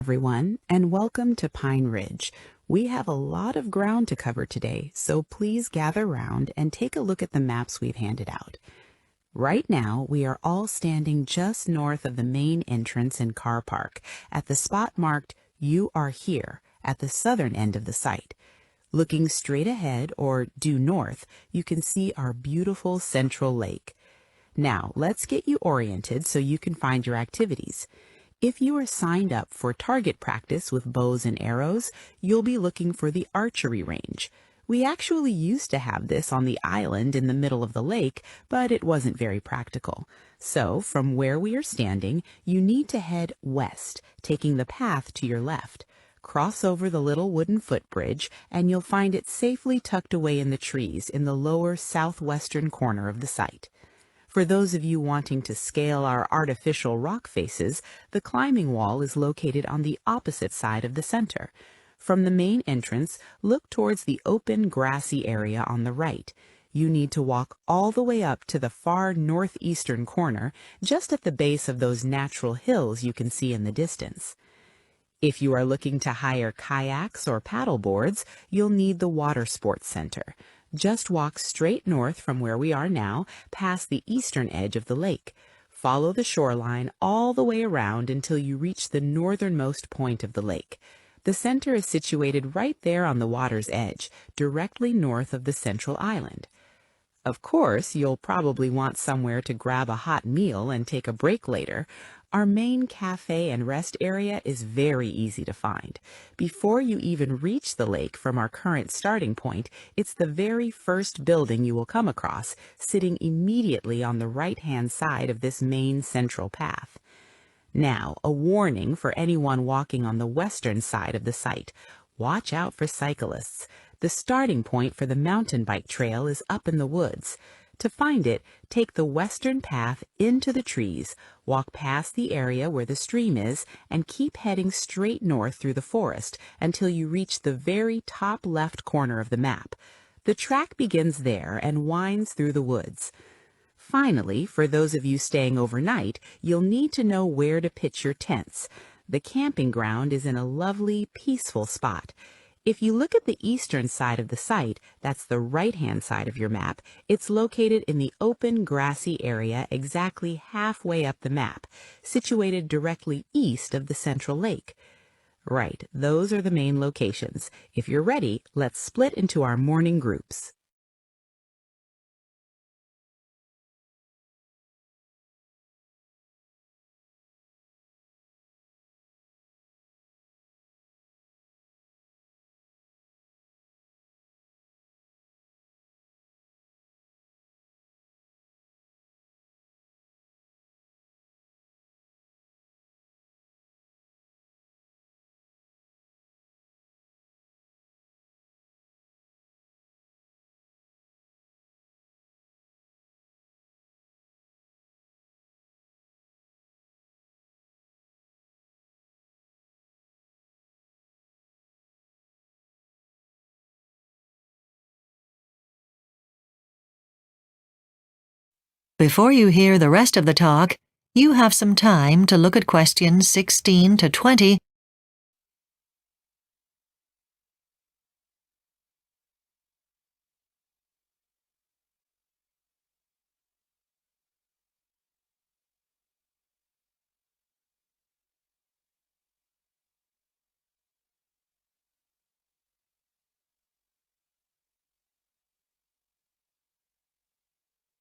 Everyone, and welcome to Pine Ridge. We have a lot of ground to cover today, so please gather round and take a look at the maps we've handed out. Right now, we are all standing just north of the main entrance and car park at the spot marked "You Are Here" at the southern end of the site. Looking straight ahead, or due north, you can see our beautiful central lake. Now, let's get you oriented so you can find your activities. If you are signed up for target practice with bows and arrows, you'll be looking for the archery range. We actually used to have this on the island in the middle of the lake, but it wasn't very practical. So, from where we are standing, you need to head west, taking the path to your left. Cross over the little wooden footbridge, and you'll find it safely tucked away in the trees in the lower southwestern corner of the site. For those of you wanting to scale our artificial rock faces, the climbing wall is located on the opposite side of the center. From the main entrance, look towards the open grassy area on the right. You need to walk all the way up to the far northeastern corner, just at the base of those natural hills you can see in the distance. If you are looking to hire kayaks or paddle boards, you'll need the Water Sports Center. Just walk straight north from where we are now, past the eastern edge of the lake. Follow the shoreline all the way around until you reach the northernmost point of the lake. The center is situated right there on the water's edge, directly north of the central island. Of course, you'll probably want somewhere to grab a hot meal and take a break later. Our main cafe and rest area is very easy to find. Before you even reach the lake from our current starting point, it's the very first building you will come across, sitting immediately on the right-hand side of this main central path. Now, a warning for anyone walking on the western side of the site. Watch out for cyclists. The starting point for the mountain bike trail is up in the woods. To find it, take the western path into the trees, walk past the area where the stream is, and keep heading straight north through the forest until you reach the very top left corner of the map. The track begins there and winds through the woods. Finally, for those of you staying overnight, you'll need to know where to pitch your tents. The camping ground is in a lovely, peaceful spot. If you look at the eastern side of the site, that's the right-hand side of your map, it's located in the open, grassy area exactly halfway up the map, situated directly east of the central lake. Right, those are the main locations. If you're ready, let's split into our morning groups. Before you hear the rest of the talk, you have some time to look at questions 16 to 20.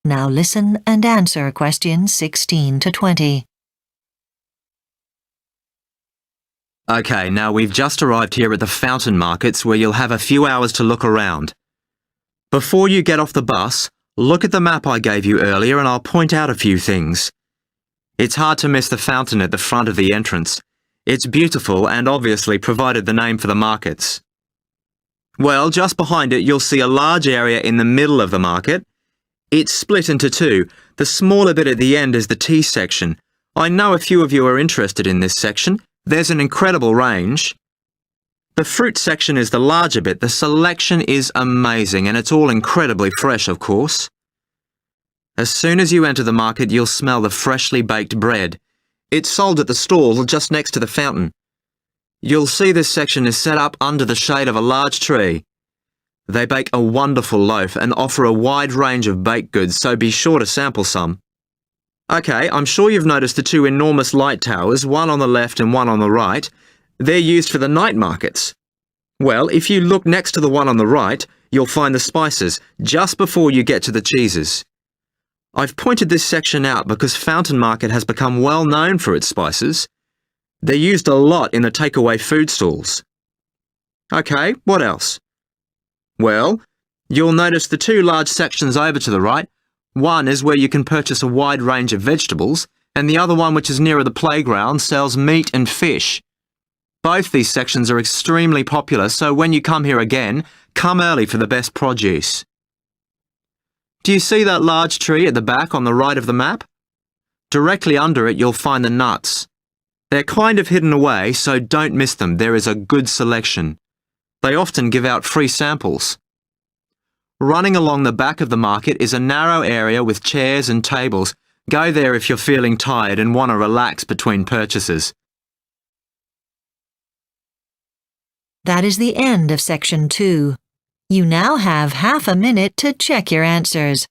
Now listen and answer questions 16 to 20. Okay, now we've just arrived here at the fountain markets where you'll have a few hours to look around. Before you get off the bus, look at the map I gave you earlier and I'll point out a few things. It's hard to miss the fountain at the front of the entrance. It's beautiful and obviously provided the name for the markets. Well, just behind it you'll see a large area in the middle of the market. It's split into two. The smaller bit at the end is the tea section. I know a few of you are interested in this section. There's an incredible range. The fruit section is the larger bit. The selection is amazing and it's all incredibly fresh, of course. As soon as you enter the market, you'll smell the freshly baked bread. It's sold at the stall just next to the fountain. You'll see this section is set up under the shade of a large tree. They bake a wonderful loaf and offer a wide range of baked goods, so be sure to sample some. OK, I'm sure you've noticed the two enormous light towers, one on the left and one on the right. They're used for the night markets. Well, if you look next to the one on the right, you'll find the spices, just before you get to the cheeses. I've pointed this section out because Fountain Market has become well known for its spices. They're used a lot in the takeaway food stalls. OK, what else? Well, you'll notice the two large sections over to the right. One is where you can purchase a wide range of vegetables, and the other one, which is nearer the playground, sells meat and fish. Both these sections are extremely popular, so when you come here again, come early for the best produce. Do you see that large tree at the back on the right of the map? Directly under it, you'll find the nuts. They're kind of hidden away, so don't miss them. There is a good selection. They often give out free samples. Running along the back of the market is a narrow area with chairs and tables. Go there if you're feeling tired and want to relax between purchases. That is the end of Section 2. You now have half a minute to check your answers.